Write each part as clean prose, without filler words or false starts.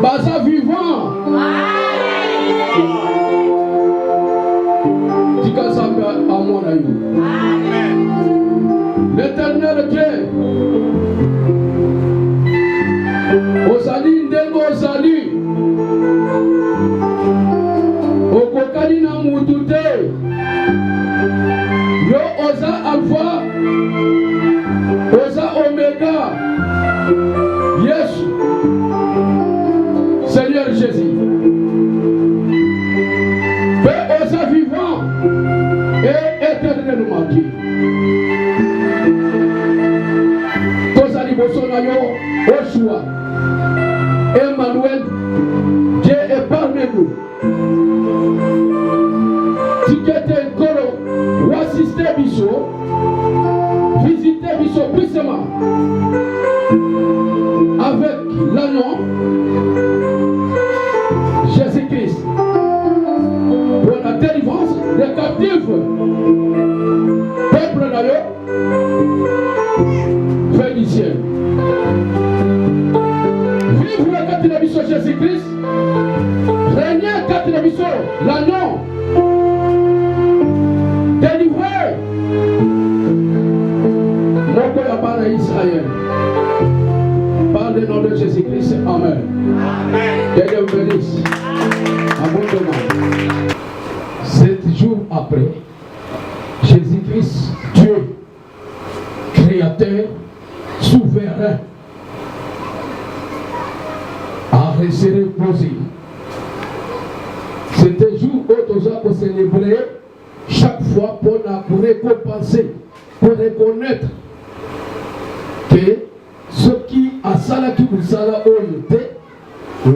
Baza vivant. L'éternel Dieu, Osali Ndengo Osali, Okokani na Mutute, Yo Oza Alpha, Oza Omega, Yes, Seigneur Jésus. Fais Oza vivant et éternellement Dieu. Tosali Bosonayo, Oshua, Emmanuel, Dieu est parmi nous. Tikete Koro, ou assister Bisso, visiter Bisso puissamment avec l'agneau Jésus-Christ pour la délivrance des captifs. Peuple d'ailleurs, fait du ciel. Vive le Caténabiso Jésus-Christ, régnez Caténabiso, l'agneau, délivré. Moko ya bana Israël. Par le nom de Jésus-Christ, Amen. Que Dieu vous bénisse. Abondamment. 7 jours après, Jésus-Christ, Dieu, Créateur, souverain, a reposé. C'est un jour où nous avons célébré chaque fois pour récompenser, pour reconnaître que ce qui a salaki ou sala oyote,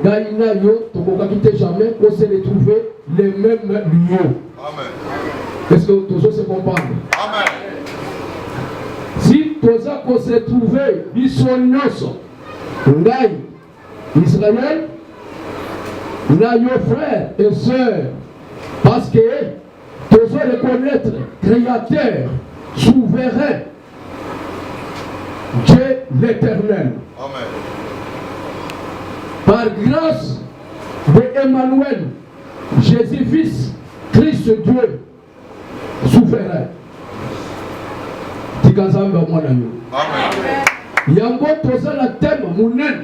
Gaïna yo, tokokakite jamais, on s'est retrouvé les mêmes lieux. Amen. Est-ce que toujours se comprendre? Amen. Si tous qu'on s'est trouvé, bisonyoso, Ngaï, Israël, là yo frères et sœurs, parce que tous reconnaître Créateur, souverain, Dieu l'Éternel. Amen. Par grâce de Emmanuel, Jésus-Fils, Christ Dieu, souverain. Tikazamba mwana yo. Amen. Yango toza la thème mounen.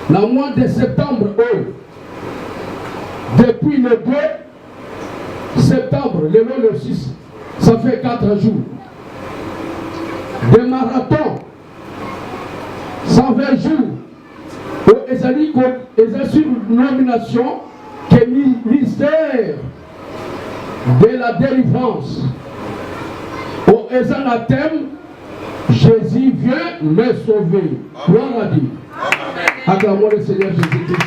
La mois de septembre, depuis le 2 septembre, le 6, ça fait 4 jours. Des marathons, 120 jours, et ça dit sur une nomination que le ministère de la délivrance. Et ça la thème, Jésus vient me sauver. Gloire à Dieu. Acclamons le Seigneur Jésus-Christ.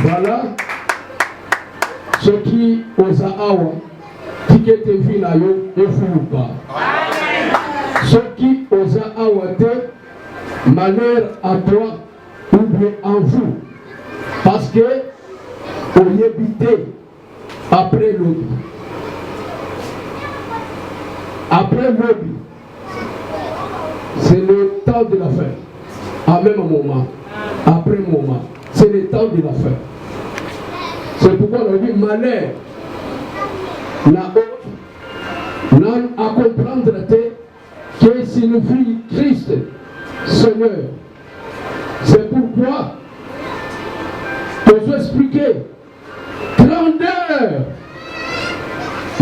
Voilà ce qui aux awa. Qui était vu là, et foupa. Ce qui osa awate, malheur à toi ou bien en vous. Parce que on y habitait après l'autre. Après l'autre, c'est le temps de la fin. À même moment, après moment, c'est le temps de la fin. C'est pourquoi on dit malheur. À comprendre que signifie Christ, Seigneur. C'est pourquoi je vous expliquer grandeur.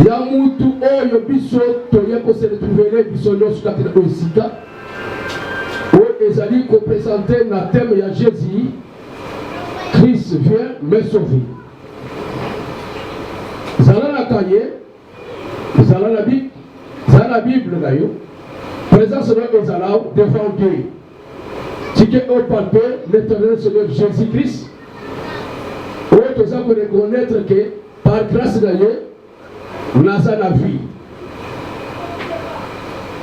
Yamutu oyo biso toye ko se retrouver biso nyonso katina osika. O ezali ko présenter na thème ya Jésus. Christ vient me sauver. Zala la cahier, zala la Bible d'ailleurs, présence de Ezala devant Dieu. Si tu as palpé l'éternel Seigneur Jésus-Christ, nous devons reconnaître que par grâce de Dieu, nous avons la vie.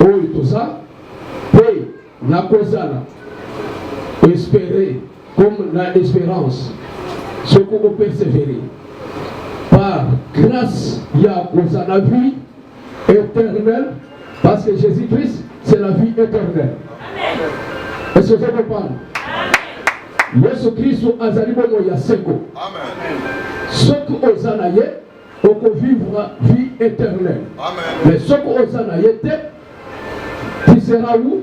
Oui, tout ça, puis nous avons espérer comme l'espérance, ce qu'on peut persévérer. Par grâce, il y a la vie éternelle, parce que Jésus-Christ, c'est la vie éternelle. Est-ce que vous comprenez? Jésus-Christ, il y a 5 ans. Ce que vous avez, on peut vivre la vie éternelle. Mais ce que vous avez, qui sera où?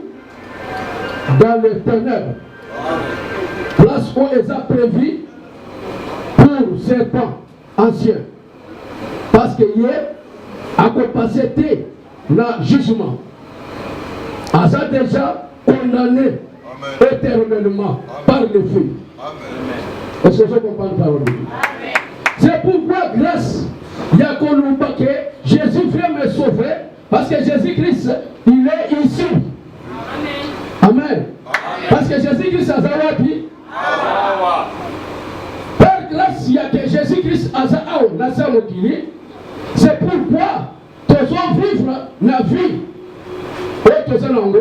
Dans les ténèbres. Place où ils ont prévu pour serpents anciens. Parce que hier, à capacité le jugement, ils ont déjà condamné éternellement par le feu. Est-ce que je comprends la parole de Dieu? C'est pourquoi, grâce, il y a qu'on que Jésus vient me sauver, parce que Jésus-Christ, il est ici. Amen. Parce que Jésus-Christ a zawapi. Par grâce, il y a que Jésus-Christ a zawapi. C'est pourquoi tu dois vivre la vie. Et tu dois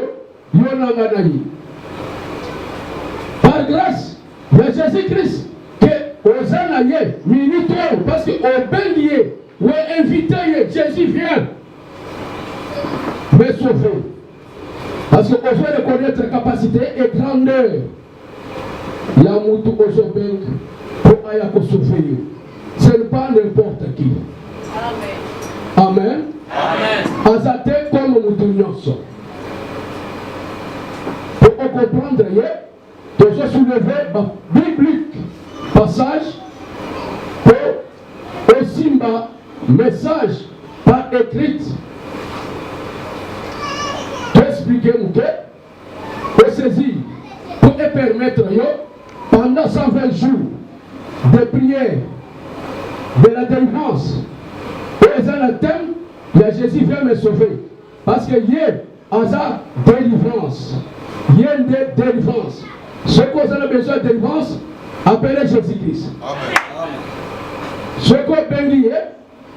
par grâce, il y a Jésus-Christ que aux anaïe militaires, parce que au bénier ou invité, Jésus vient me sauver. Parce qu'on veut reconnaître capacité et grandeur. Il y a moutou aujourd'hui pour aller sauver. Ce n'est pas n'importe qui. Amen. Amen. Azate comme moutou nyonso. Pour comprendre, tu dois soulever le biblique passage pour aussi un message par écrit. Expliquez-nous que saisir pour permettre pendant 120 jours de prière de la délivrance. Et dans le thème, il y a Jésus vient me sauver. Parce que hier, il y a délivrance. Il y a une délivrance. Ce qu'on a besoin de délivrance, appelez Jésus-Christ. Ce qu'on a besoin,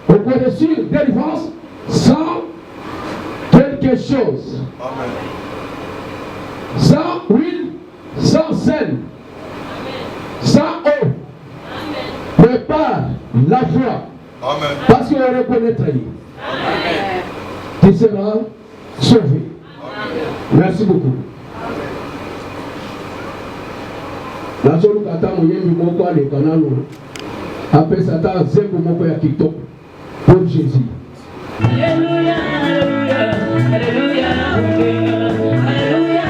on peut reçu délivrance sans quelque chose. Amen. Sans huile, sans sel, sans eau, mais par la foi. Amen. Parce qu'on reconnaîtra. Tu seras sauvé. Amen. Merci beaucoup. La seule kata moyembi moko alekana no. Après Satan zembo moko ya kitoko pour Jésus. Alléluia, alléluia, alléluia, alléluia,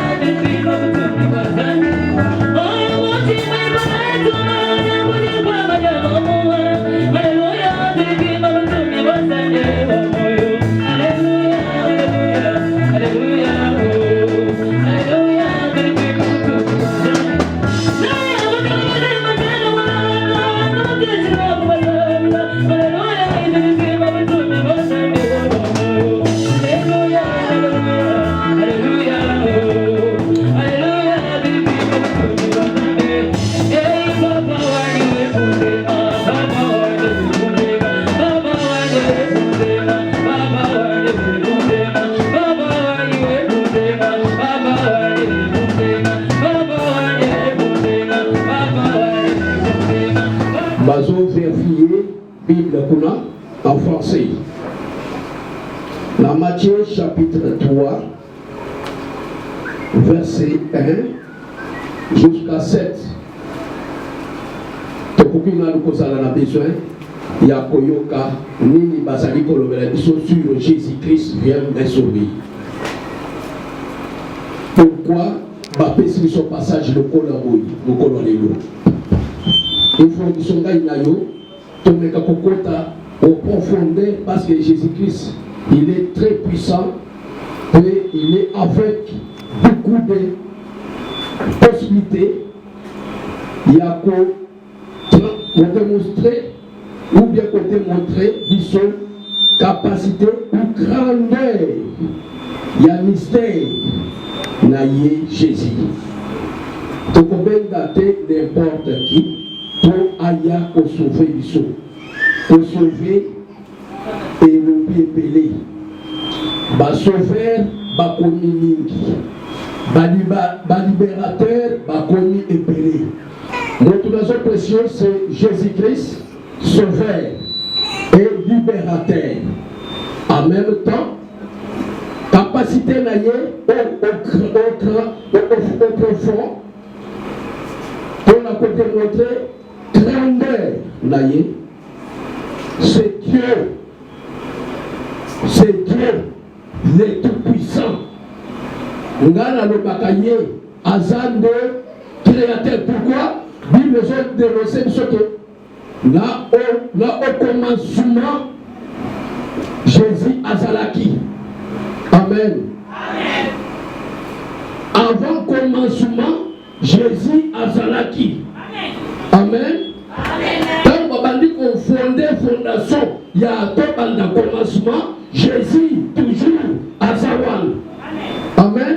Bible en français. La Matthieu chapitre 3, verset 1 jusqu'à 7. Tokokina lukozala na besoin ya koyoka nini bazali kolobela biso sur Jésus-Christ vient me sauver. Pourquoi bapesi biso passage lokola boyi mokolo lelo. Il faut que son gars inayo tomeka kokota au profondeur parce que Jésus-Christ il est très puissant et il est avec beaucoup de possibilités. Il y a qu'on démontrer ou bien qu'on démontrer son capacité ou grandeur. Il y a un mystère naïe Jésus. Tu peux dater n'importe qui pour aller au sauver du saut. Pour sauver et le bébé. Ba sauveur, ba komi mingi. Ba libérateur, ba komi épelé. Notre nation précieuse, c'est Jésus-Christ, sauveur et libérateur. En même temps, capacité naïe au profond, on a côté montrer grandeur naïe, c'est Dieu, le Tout-Puissant. Ngana le bakaye, Azande, créateur. Pourquoi? Lui, besoin de dénoncer ce que là au commencement, Jésus Azalaki. Amen. Amen. Avant commencement, Jésus Azalaki. Amen. Quand on a dit qu'on fondait fondation, il y a un commencement, Jésus toujours Azawan. Amen.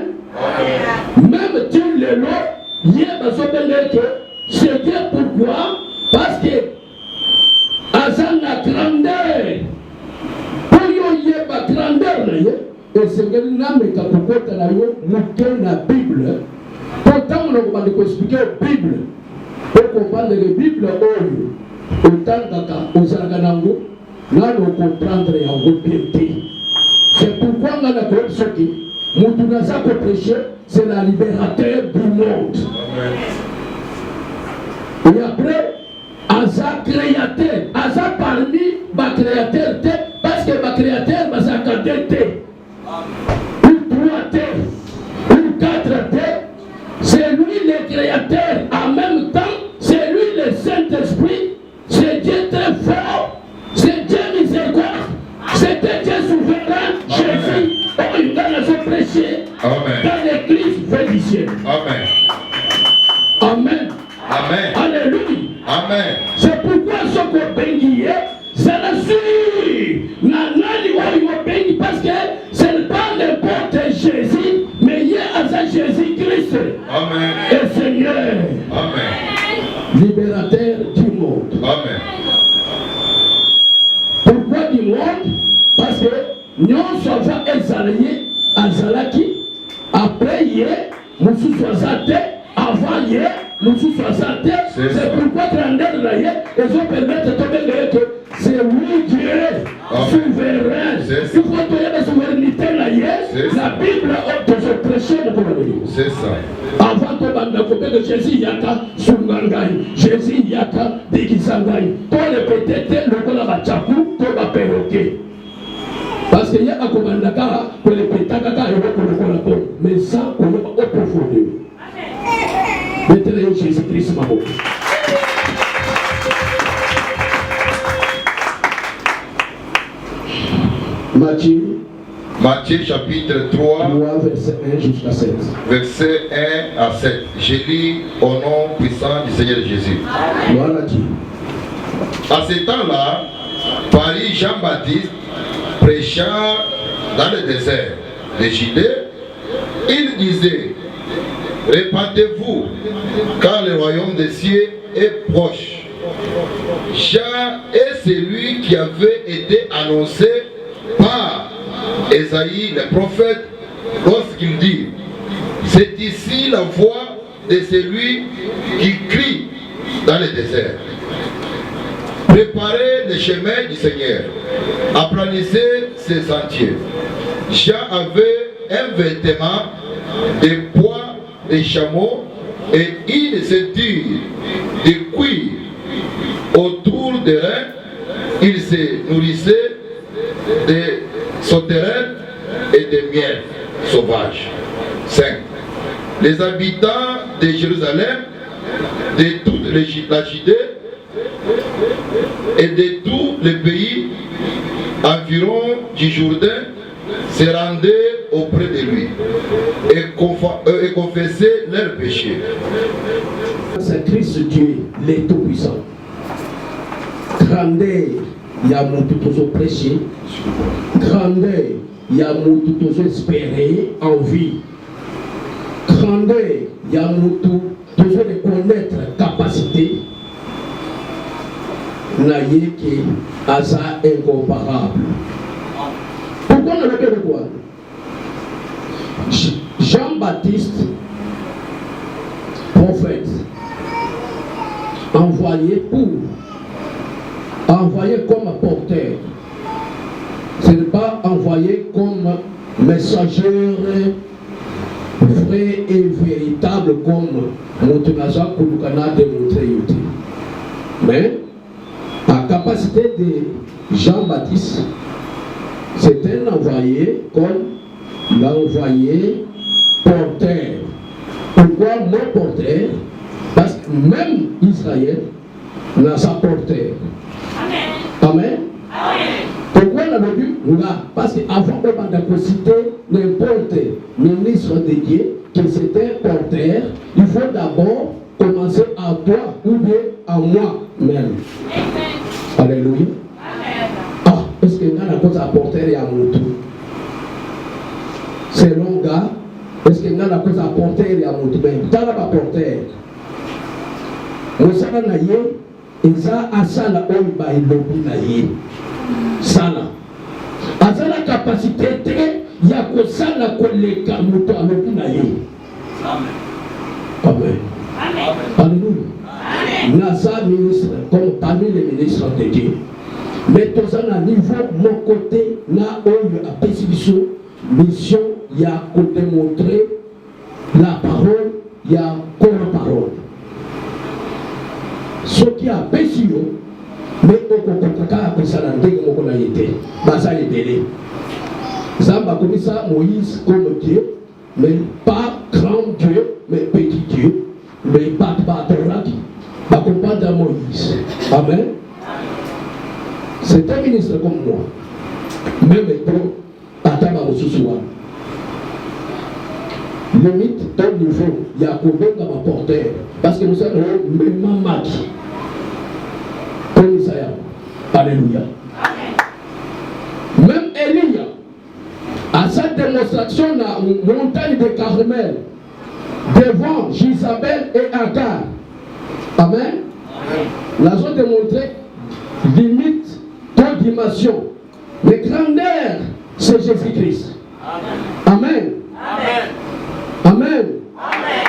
Même Dieu le lot, il y a besoin de que c'est Dieu pourquoi? Parce que Azan la grandeur. Pour y a la grandeur, et c'est que nous avons la Bible. Pourtant, on a expliquer la Bible. Pour comprendre la Bible, autant aux Araganango, là, nous comprendre et en piété. C'est pourquoi on a la grande ce qui, Moutounasa pour prêcher, c'est la libérateur du monde. Et après, Aza créateur, Aza parmi ma créateur, parce que ma créateur, ma zakadete, ou 3T, ou 4T, c'est lui le créateur, en même temps, c'est lui le Saint-Esprit, c'est Dieu très fort, c'est Dieu miséricorde, c'est Dieu souverain, Jésus, il a se prêcher dans l'église vénitienne. Amen. Amen. Amen. Alléluia. Amen. C'est pourquoi ce qu'on bénit, c'est la suite. Parce que ce n'est pas n'importe Jésus, mais il y a Jésus-Christ. Amen. Et Seigneur. Amen. Libérateur du monde. Amen. Pourquoi du monde? Parce que nous sommes exalés à Zalaki. Après, hier, nous sommes avant hier, nous sommes c'est pourquoi grandeur de la ils ont permis de tomber que c'est lui Dieu souverain. Il faut donner la souveraineté la Bible a prêché de ton. C'est ça. Avant de bande de Jésus Yaka Sungangai, Jésus Yaka Digisangai. Toi le peut-être le kola bachaku, toi va perroquet. Parce qu'il y a un commandaka pour les pétaka et le kola mais ça on va au profondeur. Mettez-le Jésus-Christ, ma boue. Matthieu chapitre 3, verset 1 jusqu'à 7. Verset 1 à 7. Je lis au nom puissant du Seigneur Jésus. À ce temps-là, Paris Jean-Baptiste prêcha dans le désert de Judée. Il disait: répandez-vous, car le royaume des cieux est proche. Jean est celui qui avait été annoncé par Ésaïe le prophète lorsqu'il dit: c'est ici la voix de celui qui crie dans le désert. Préparez le chemin du Seigneur, aplanissez ses sentiers. Jean avait un vêtement de poids de chameau et une ceinture de cuir autour des reins. Il se nourrissait de sauterelles et de miel sauvage. 5. Les habitants de Jérusalem, de toute la Judée et de tout le pays environ du Jourdain se rendaient auprès de lui et confessaient leurs péchés. C'est Christ Dieu, le Tout-Puissant. Grandeur, il y a mon tout prêché. Grandeur, il y a mon tout espéré en vie. Grandeur, il y a mon tout besoin de connaître capacité, naïe qui a ça incomparable. Pourquoi on a le de quoi? Jean-Baptiste, prophète, envoyé comme porteur. Ce n'est pas envoyé comme messager vrai et véritable comme Montenaza Koulukana démontré. Mais la capacité de Jean-Baptiste, c'est un envoyé comme l'envoyé porteur. Pourquoi mon porteur? Parce que même Israël n'a sa porteur. Amen. Pourquoi on a vu? Parce qu'avant de citer n'importe ministre de Dieu que c'était porteur, il faut d'abord commencer à toi ou bien à moi-même. Alléluia. Ah, est-ce que nous avons cause à porteur et à mon tour? C'est long, gars. Est-ce que nous avons cause à porteur et à mon tour? Mais dans la porteur, nous savons que ça a ça la omba et l'obi na ye. Sana. A ça la capacité de ya ko ça la koleka moto a l'obi na ye. Amen. Alléluia. Nasa ministre, comme parmi les ministres de Dieu. Mais tout ça à niveau mon côté, na oyo a pécification, mission, il y a qu'on démontrer la parole, il y a comme parole. Ce qui a péché, mais au contraire, comme ça, dans le monde, a été. Ça a été. Ça a commis ça, Moïse, comme Dieu, mais pas grand Dieu, mais petit Dieu, mais pas Torah, pas comprendre dans Moïse. Amen. C'est un ministre comme moi. Même maintenant, attends, je suis limite ton niveau, il y a combien dans ma porteur? Parce que nous sommes même maquis. Comme Isaïe. Alléluia. Même Élie, à sa démonstration dans la montagne de Carmel, devant Jezabel et Agar. Amen. La zone démontrée limite ton dimension. Mais grandeur, c'est Jésus-Christ. Amen. Amen. Amen. Amen.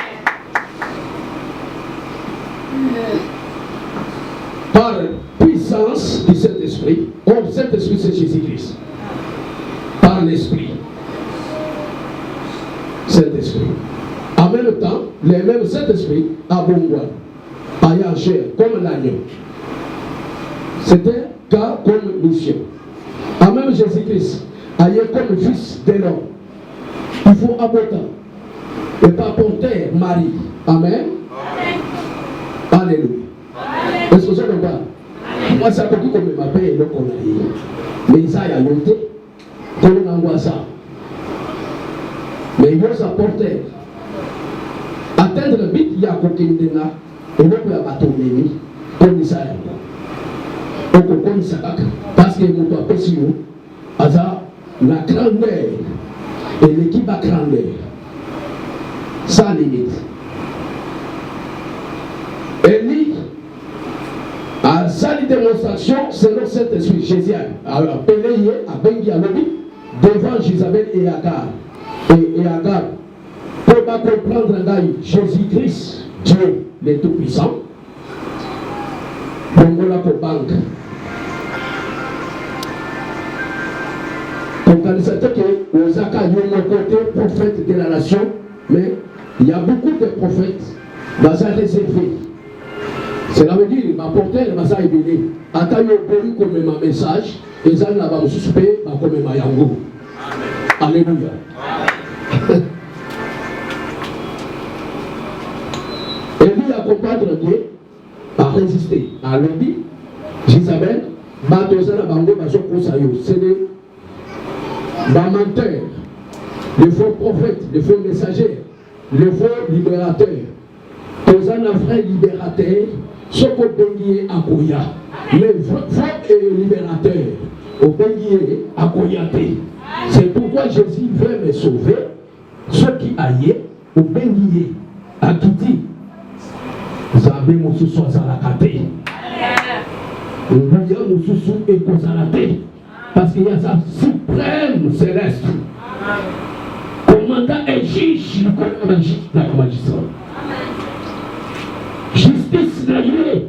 Par puissance du Saint-Esprit, or Saint-Esprit c'est Jésus-Christ. Par l'Esprit. Saint-Esprit. En même temps, les mêmes Saint-Esprit à Bongwa, à Yanger, comme l'agneau. C'était cas comme mission. En même Jésus-Christ, ailleurs comme fils de l'homme. Il faut aborder. Et pas porter Marie. Amen. Amen. Alléluia. Est-ce que ça me va? Moi, ça peut dire comme ma paix et le qu'on a eu. Mais ça, il y a longtemps. Comme on envoie ça. Mais il faut apporter. Atteindre le but, il y a coquin de là. Et donc, il y a bateau meni. Comme ça, il y a. Comme ça, parce que mon doigt péché, la grandeur et l'équipe à grandeur. Sans limite. Élie, à sa démonstration, selon cet esprit, Jésus a appelé à Bengi à l'obit devant Jezabel et Agar. Et Agar, pour pas comprendre Jésus-Christ, Dieu le Tout-Puissant, donc on l'a pour banque. Donc, on sait que Osaka est un côté prophète de la nation, mais il y a beaucoup de prophètes dans sa réservé. Cela veut dire, ma portée, ma sa ébélé. Attends, il y a comme ma message, et ça, là, va me suspect, comme ma yango. Alléluia. Élie a comprendre Dieu, a résisté. A l'obit, Jezabel, Batozana Bango, Baso Kosayo, c'est les menteurs, les faux prophètes, les faux messagers, les faux libérateurs. Tozana vrai libérateur, ce qu'on bénit à Koya. Les vrais libérateurs, au bénit à Koyate. C'est pourquoi Jésus veut me sauver. Ceux qui aillent, au bénit à Kiti. Nzambe mosusu azalaka te. Nguya mosusu ekozala te. Parce qu'il y a sa suprême céleste. Commandant et juge la magistrat. Justice na ye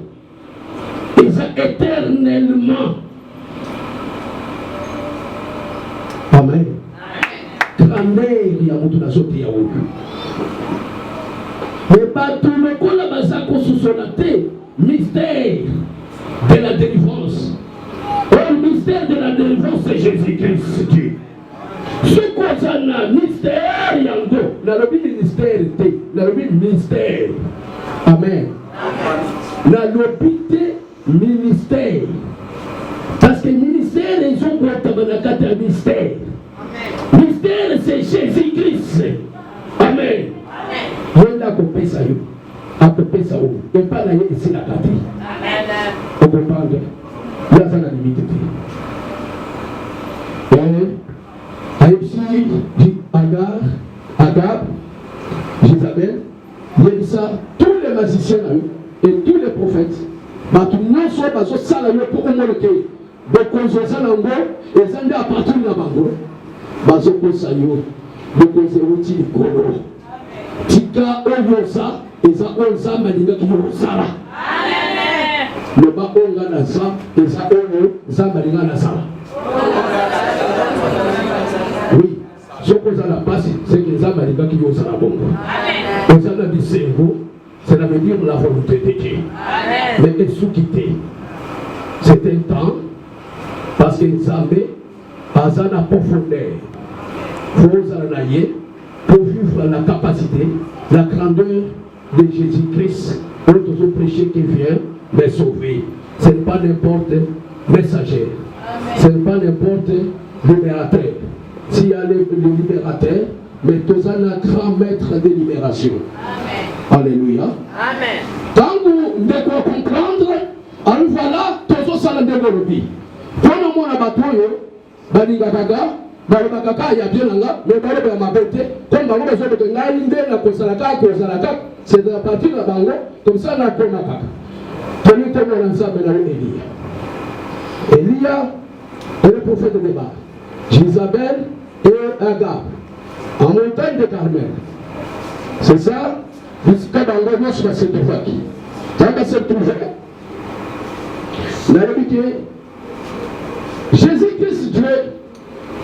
eza éternellement. Amen. Grandeur ya mutu na sote ya oku. Mais pas tout le monde la bazako sous son mystère de la délivrance. Le mystère de la délivrance, c'est Jésus-Christ, Dieu. Ce qu'on a, mystère, yango. Dans le ministère, dans le ministère. Amen. Dans le ministère. Parce que le ministère, ils ont un mystère. Mystère, c'est Jésus-Christ. Amen. Il y a un peu ça. Un peu ça. Et pas là, ici, la carte. On comprend. Il y a ça dans la limite. Agab, Jézabel, il y a ça, tous les magiciens et tous les prophètes, non seulement ça pour homologuer, donc on se sent en gros, et ça à partir de la bango, bazo kosayo, donc on se retire kolo. Tika oyosa, et ça on sa malinga qui yosala. Le bas on a ça, et ça on sa malinga na sala. Oui, ce qu'on a la passe, c'est que les âmes qui vont à la bombe. Les âmes du cerveau, c'est la dire la volonté de Dieu. Mais elles sont quittées. C'est un temps, parce que les âmes, à la profondeur, pour vivre la capacité, la grandeur de Jésus-Christ, pour toujours prêcher qui vient me sauver. Ce n'est pas n'importe messager. Ce n'est pas n'importe libérateur. S'il y a le libérateur, mais tous un grand maître de libération. Amen. Alléluia. Amen. Quand vous devez comprendre, alors voilà, tous ça le développer. Quand on a battu, Baligagaga, Balibagaga, il y a bien là, mais Balibagaga m'a bêté, comme Bango, je vais te dire, la Kosalaka, c'est de la partie de la Bango, comme ça, la Komaka. Tenez témoin ensemble dans Élia. Élia est le prophète de débat. Jézabel et Agab, en montagne de Carmel. C'est ça, jusqu'à dans le monde, va se trouver qui. Ça va se trouver. Jésus-Christ, Dieu,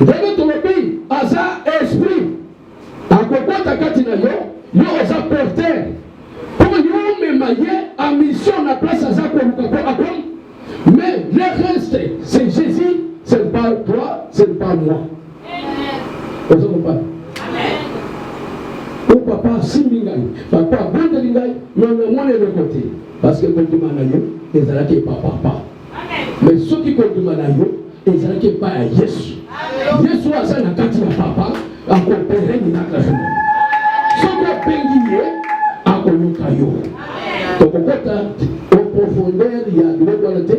dans notre pays, à sa esprit, à quoi ta katina yo osa porteur. Pour yo me mailler à mission la place à sa mais le reste, c'est Jésus. Ce n'est pas toi, ce n'est pas moi. Vous comprenez? Oh papa, si mingai, papa, bon de l'ingai, mais moi le côté. Parce que quand tu m'as dit, ils allaient qui pas papa. Mais ceux qui quand tu m'as dit, ils allaient qui pas Jésus. Jésus a ça na kati ya papa, a coopérer ni na classe. Ce que pengiye, a koluka yo. Donc au profondeur, il y a de l'autorité.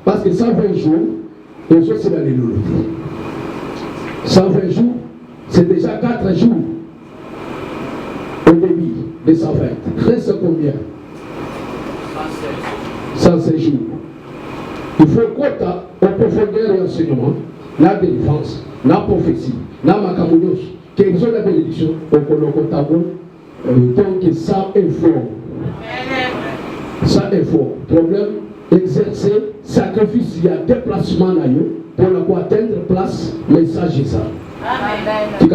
Parce que 120 jours, et ça c'est la léluloté. 120 jours, c'est déjà 4 jours au début de 120. 13 c'est combien? 116 jours. Il faut quota au profondeur et enseignement, la défense, la prophétie, la macamonos, qui sont la bénédiction, au colocotabo, donc ça est fort. Ça est fort. Problème, exercer, sacrifice, il y a déplacement là pour atteindre place, message et ça. Amen.